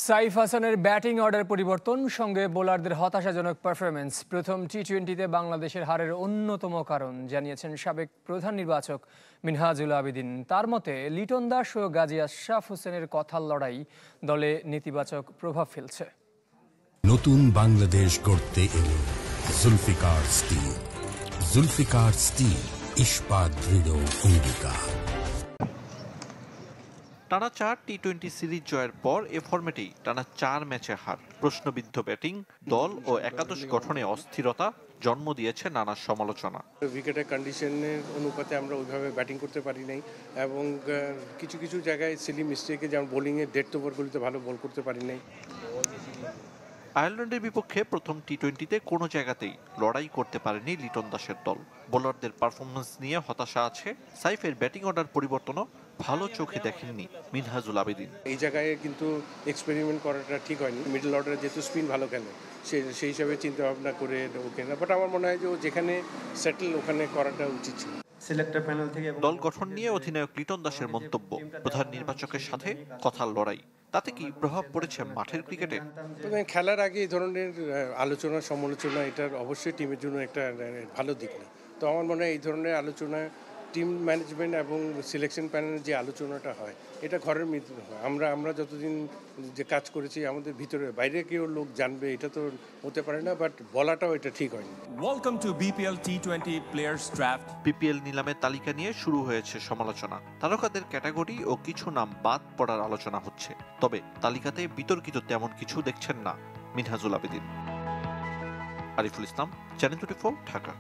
সাইফ হাসানের batting order পরিবর্তন সঙ্গে বোলারদের হতাশাজনক পারফরম্যান্স প্রথম টি-20-তে বাংলাদেশের হারের অন্যতম কারণ জানিয়েছেন সাবেক প্রধান নির্বাচক মিনহাজুল আবেদীন। তার মতে লিটন দাস ও গাজী আশরাফ হোসেনের কথার লড়াই দলে নেতিবাচক প্রভাব ফেলছে। নতুন বাংলাদেশ গড়তে এলো জুলফিকার স্টিল। জুলফিকার স্টিল, ইস্পাত দৃঢ় অঙ্গীকার। টানা 4 টি-20 সিরিজ জয়ের পর এ ফরম্যাটেই টানা 4 ম্যাচে হার, প্রশ্নবিদ্ধ ব্যাটিং, দল ও একাদশ গঠনে অস্থিরতা জন্ম দিয়েছে নানা সমালোচনা। উইকেটের কন্ডিশনের অনুপাতে আমরা ওইভাবে ব্যাটিং করতে পারি নাই এবং কিছু কিছু জায়গায় সিলি মিস্টেকে যেমন বোলিংয়ের ডেথ ওভারগুলিতে ভালো বল করতে পারি নাই। আয়ারল্যান্ডের বিপক্ষে প্রথম টি-20-তে কোনো জায়গাতেই লড়াই করতে পারেনি লিটন দাসের দল। বোলারদের পারফরমেন্স নিয়ে হতাশা আছে। সাইফের ব্যাটিং অর্ডার পরিবর্তনও ভালো চোখে দেখেননি মিনহাজুল আবেদীন। এই জায়গায় কিন্তু এক্সপেরিমেন্ট করাটা ঠিক হয়নি। মিডল অর্ডারে যেহেতু স্পিন ভালো খেলে সেই হিসাবে চিন্তা ভাবনা করে ওকে না, বাট আমার মনে হয় যে ও যেখানে সেটেল ওখানে করাটা উচিত ছিল। সিলেক্টর প্যানেল থেকে দল গঠন নিয়ে অধিনায়ক লিটন দাসের মন্তব্য, প্রধান নির্বাচকের সাথে কথার লড়াই, তাতে কি প্রভাব পড়েছে মাঠের ক্রিকেটে? খেলার আগে এই ধরনের আলোচনা সমালোচনা এটার অবশ্যই টিমের জন্য একটা ভালো দিক না। তো আমার মনে হয় এই ধরনের আলোচনা টিম ম্যানেজমেন্ট এবং সিলেকশন প্যানেলের যে আলোচনাটা হয় এটা ঘরের ভিতরে হয়। আমরা যতদিন যে কাজ করেছি আমাদের ভিতরে, বাইরে কেউ লোক জানবে এটা তো হতে পারে না, বাট বলাটাও এটা ঠিক হয়নি। ওয়েলকাম টু বিপিএল টি20 প্লেয়ার্স ড্রাফট। বিপিএল নিলামের তালিকা নিয়ে শুরু হয়েছে সমালোচনা। তারকাদের ক্যাটাগরি ও কিছু নাম বাদ পড়ার আলোচনা হচ্ছে, তবে তালিকাতে বিতর্কিত তেমন কিছু দেখছেন না মিনহাজুল আবেদীন। আরিফুল ইসলাম, চ্যানেল 24, ঢাকা।